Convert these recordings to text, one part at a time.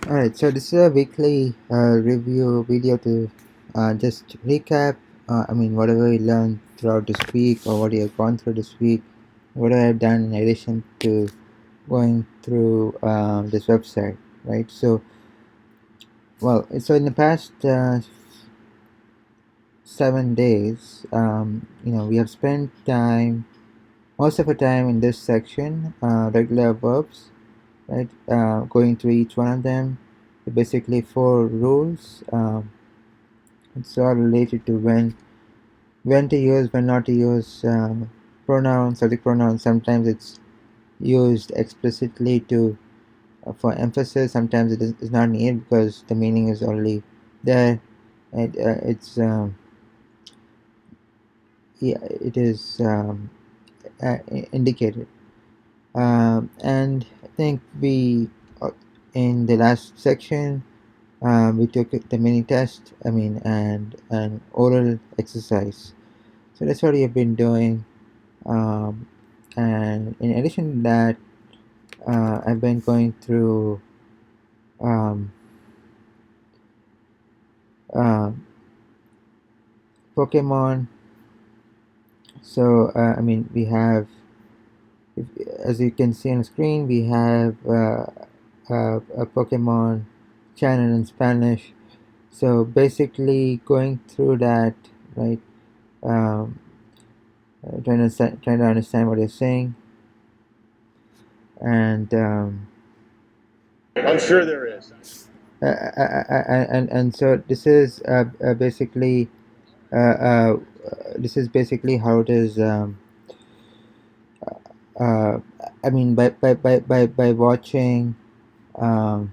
Alright, so this is a weekly review video to just recap. Whatever you learned throughout this week or what you have gone through this week, what I have done in addition to going through this website, right? So in the past 7 days, we have spent most of our time in this section, regular verbs, right? Going through each one of them. Basically, four rules. It's all related to when to use, when not to use pronouns, subject pronouns. Sometimes it's used explicitly to for emphasis. Sometimes it's not needed because the meaning is already there. It's yeah, it is indicated. And I think in the last section we took the mini test. And an oral exercise. So that's what you've been doing. And in addition to that, I've been going through um, uh, Pokemon. So we have, if, as you can see on the screen, we have a Pokemon channel in Spanish. So basically, going through that, right? Um, trying to understand what you're saying, and I'm sure there is. and so uh, uh, this is basically how it is. Uh, by watching um,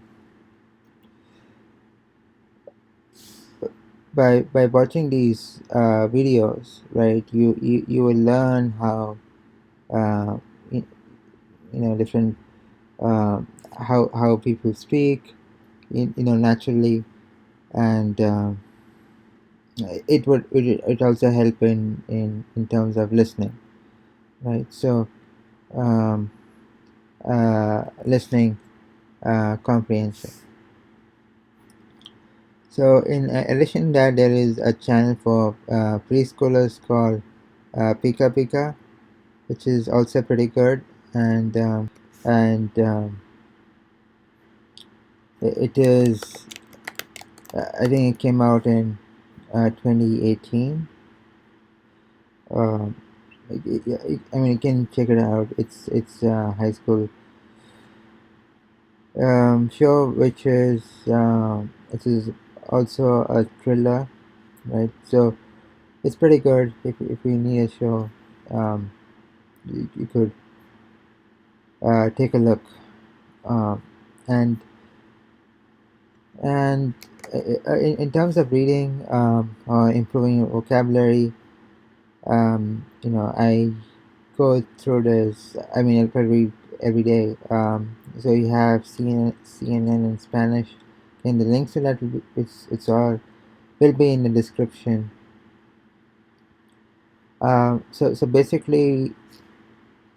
by watching these videos, right? You will learn how uh, you, different uh, how people speak, naturally, and it also help in terms of listening, right? So um, listening comprehension. So in addition to that, there is a channel for preschoolers called pica-pica, which is also pretty good. And it is I think it came out in 2018. um, you can check it out. It's high school show, which is also a thriller, right? So it's pretty good. If you need a show, um, you could take a look. Um, and and in terms of reading or improving your vocabulary, I go through this. I try to read every day. So you have CNN in Spanish, and the links to that it's all will be in the description. So basically,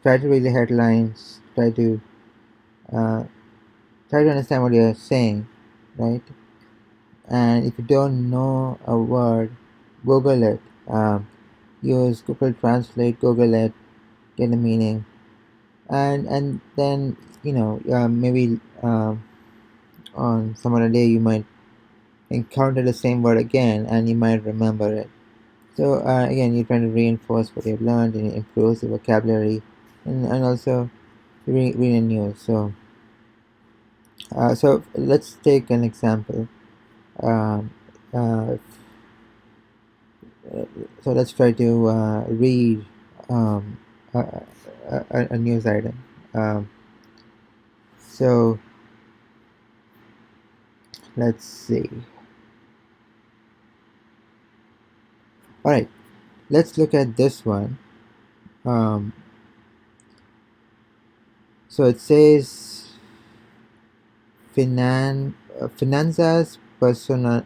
try to read the headlines. Uh, Try to understand what you're saying, right? And if you don't know a word, Google it. Use Google Translate, Google it, get the meaning, and then maybe on some other day you might encounter the same word again, and you might remember it. So again, you're trying to reinforce what you've learned and improve the vocabulary, and also read news. So let's take an example. Um, uh, so let's try to read um, a, a news item. Um, so let's see. All right, let's look at this one. Um, so it says finanzas personal,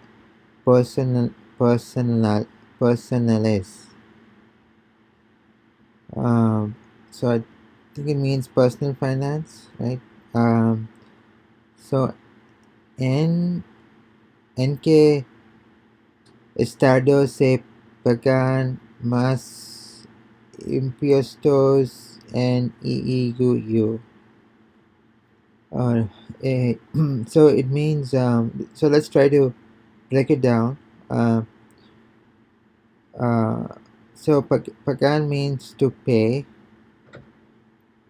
personal, personales. Um, so I think it means personal finance, right? Um, so ¿En qué estado se pagan más impuestos en EEUU? Uh, eh, so it means, so let's try to break it down. Uh, uh, so pagan means to pay.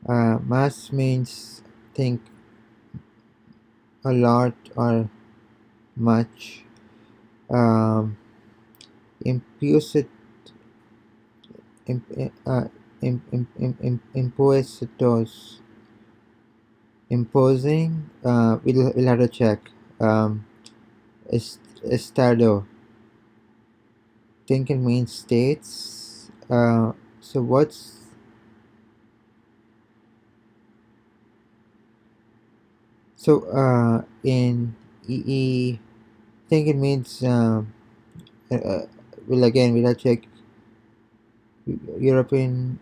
Mas means think a lot or much. Um, impusit, impuestos, imposing. We'll have to check. Um, Estado. Think it means states. So what's in EE? Think it means. Well, again, we'll have to check. European.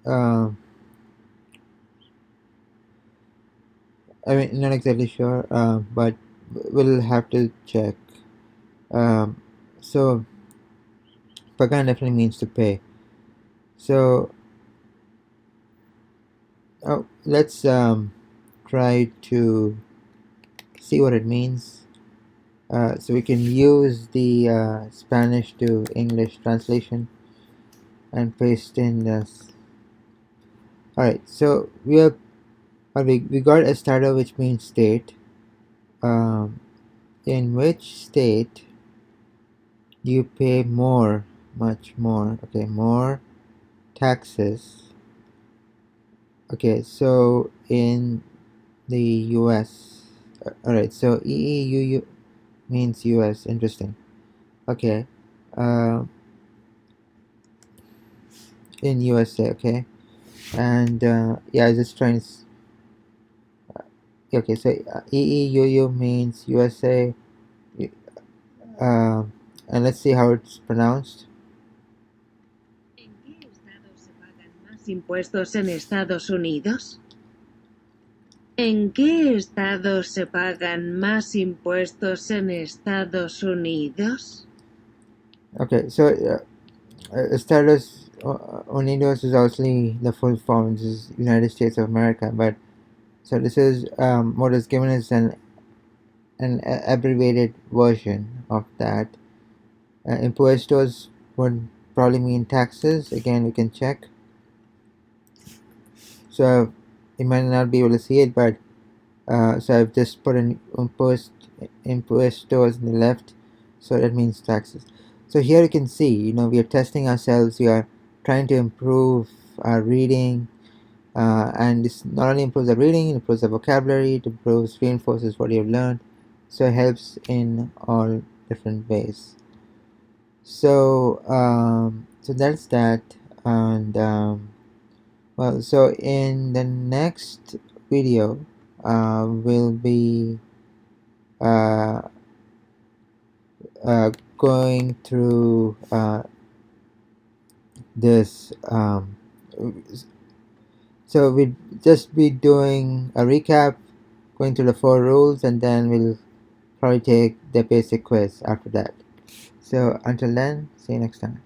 Uh, I mean, not exactly sure. But we'll have to check. Um, so pagan definitely means to pay. So let's try to see what it means. So we can use the Spanish to English translation and paste in this. Alright, so we got estado, which means state. In which state you pay more, much more, okay, more taxes. Okay, so in the US. Alright, so EEUU means US. Interesting. Okay. In USA, okay. And yeah, I was just trying to. Okay, so EEUU means USA. Uh, and let's see how it's pronounced. ¿En qué estado se pagan más impuestos en Estados Unidos? ¿En qué estado se pagan más impuestos en Estados Unidos? Okay, so Estados Unidos is obviously the full form. This is United States of America, but so this is what is given as an abbreviated version of that. Impuestos would probably mean taxes. Again, we can check. So you might not be able to see it, but so I've just put an impuestos in the left, so that means taxes. So here you can see, we are testing ourselves. We are trying to improve our reading, and this not only improves the reading, it improves the vocabulary, it improves, reinforces what you've learned. So it helps in all different ways. So so that's that, and well, so in the next video, we'll be uh, going through this. So we'll just be doing a recap, going through the 4 rules, and then we'll probably take the basic quiz after that. So until then, see you next time.